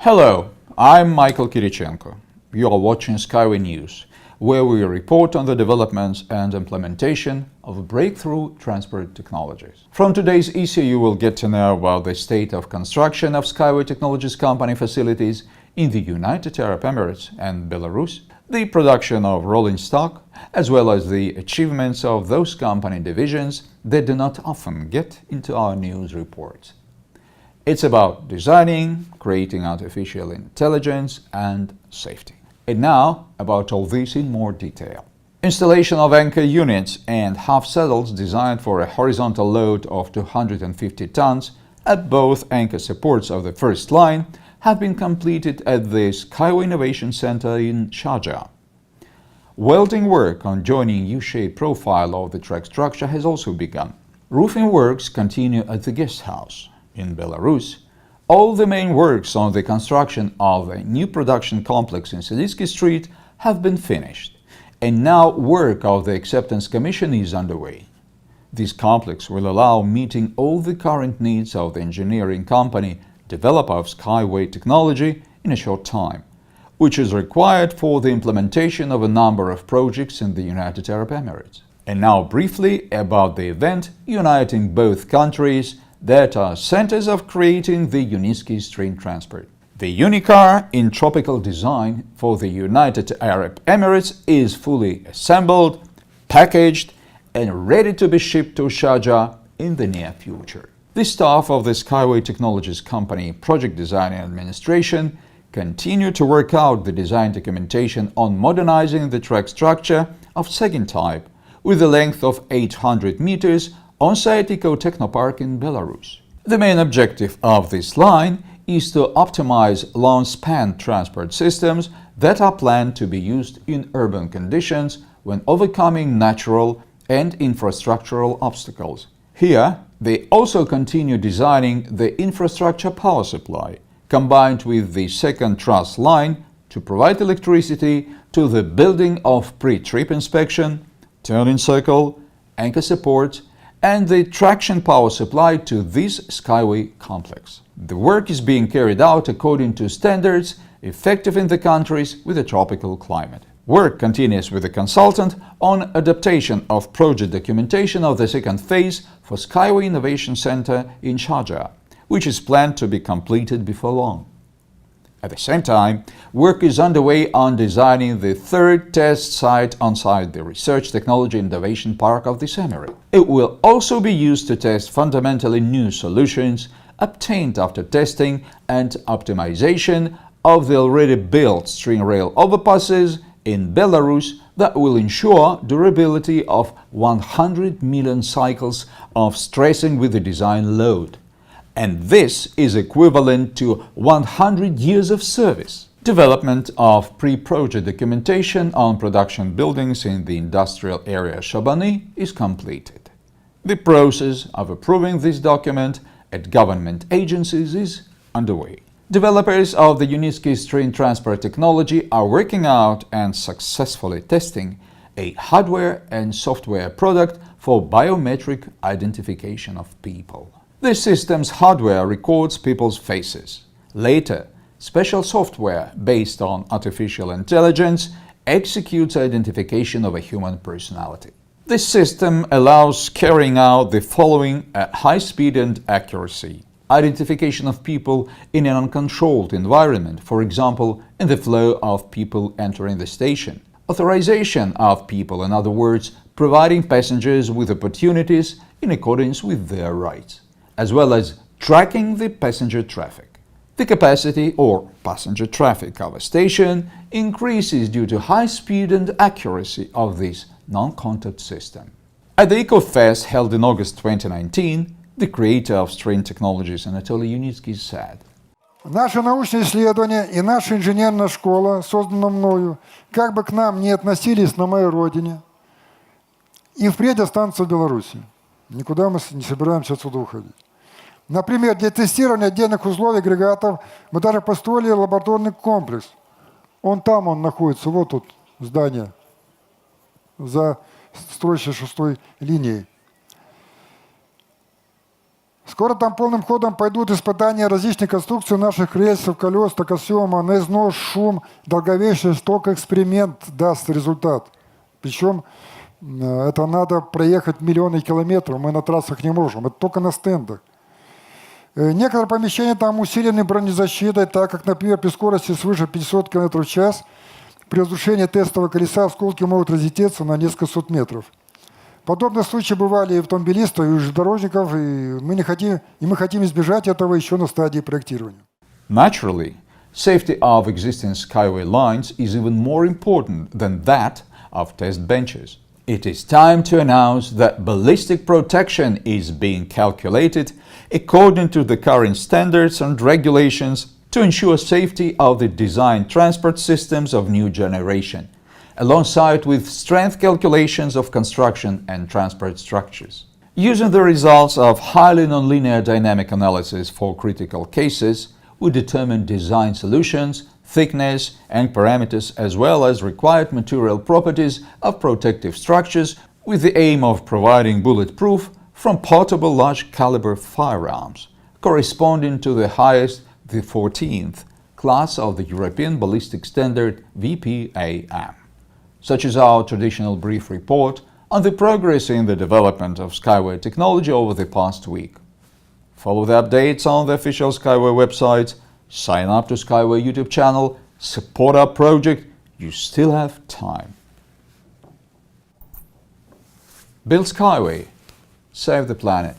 Hello, I'm Michael Kirichenko. You are watching Skyway News, where we report on the developments and implementation of breakthrough transport technologies. From today's issue, you will get to know about the state of construction of Skyway Technologies company facilities in the United Arab Emirates and Belarus, the production of rolling stock, as well as the achievements of those company divisions that do not often get into our news reports. It's about designing, creating artificial intelligence, and safety. And now, about all this in more detail. Installation of anchor units and half saddles designed for a horizontal load of 250 tons at both anchor supports of the first line have been completed at the Skyway Innovation Center in Sharjah. Welding work on joining U-shaped profile of the track structure has also begun. Roofing works continue at the guest house. In Belarus, all the main works on the construction of a new production complex in Silitsky Street have been finished, and now work of the acceptance commission is underway. This complex will allow meeting all the current needs of the engineering company developer of Skyway technology in a short time, which is required for the implementation of a number of projects in the United Arab Emirates. And now briefly about the event uniting both countries that are centers of creating the Uniski train transport. The Unicar in tropical design for the United Arab Emirates is fully assembled, packaged, and ready to be shipped to Sharjah in the near future. The staff of the Skyway Technologies company project design and administration continue to work out the design documentation on modernizing the track structure of second type with a length of 800 meters on-site Eco-Technopark in Belarus. The main objective of this line is to optimize long-span transport systems that are planned to be used in urban conditions when overcoming natural and infrastructural obstacles. Here, they also continue designing the infrastructure power supply, combined with the second truss line to provide electricity to the building of pre-trip inspection, turning circle, anchor support, and the traction power supply to this Skyway complex. The work is being carried out according to standards effective in the countries with a tropical climate. Work continues with the consultant on adaptation of project documentation of the second phase for Skyway Innovation Center in Sharjah, which is planned to be completed before long. At the same time, work is underway on designing the third test site on-site the Research Technology Innovation Park of this emirate. It will also be used to test fundamentally new solutions obtained after testing and optimization of the already built string rail overpasses in Belarus that will ensure durability of 100 million cycles of stressing with the design load. And this is equivalent to 100 years of service. Development of pre-project documentation on production buildings in the industrial area Shabani is completed. The process of approving this document at government agencies is underway. Developers of the Uniski train transport technology are working out and successfully testing a hardware and software product for biometric identification of people. This system's hardware records people's faces. Later, special software based on artificial intelligence executes identification of a human personality. This system allows carrying out the following at high speed and accuracy: identification of people in an uncontrolled environment, for example, in the flow of people entering the station; authorization of people, in other words, providing passengers with opportunities in accordance with their rights, as well as tracking the passenger traffic. The capacity or passenger traffic of a station increases due to high speed and accuracy of this non-contact system. At the EcoFest held in August 2019, the creator of Train Technologies Anatoly Unitsky said, Наше научное исследование и наша инженерная школа, созданная мною, как бы к нам ни относились на моей родине, и впредь останутся в Беларуси. Никуда мы не собираемся отсюда уходить. Например, для тестирования отдельных узлов и агрегатов мы даже построили лабораторный комплекс. Он находится, вот тут здание, за строящей 6-й линией. Скоро там полным ходом пойдут испытания различных конструкций наших рельсов, колес, токосъема на износ, шум, долговечность, только эксперимент даст результат. Причем это надо проехать миллионы километров, мы на трассах не можем, это только на стендах. Некоторые помещения там усилены бронезащитой, так как, например, при скорости свыше 500 км в час при разрушении тестового колеса осколки могут разлететься на несколько сот метров. Подобные случаи бывали и у автомобилистов, и у железнодорожников, и мы хотим избежать этого еще на стадии проектирования. Naturally, safety of existing skyway lines is even more important than that of test benches. It is time to announce that ballistic protection is being calculated according to the current standards and regulations to ensure safety of the designed transport systems of new generation, alongside with strength calculations of construction and transport structures. Using the results of highly nonlinear dynamic analysis for critical cases, we determine design solutions, thickness and parameters as well as required material properties of protective structures with the aim of providing bulletproof from portable large caliber firearms, corresponding to the highest, the 14th class of the European Ballistic Standard VPAM. Such is our traditional brief report on the progress in the development of Skyway technology over the past week. Follow the updates on the official Skyway website, sign up to Skyway YouTube channel, support our project, you still have time. Build Skyway, save the planet.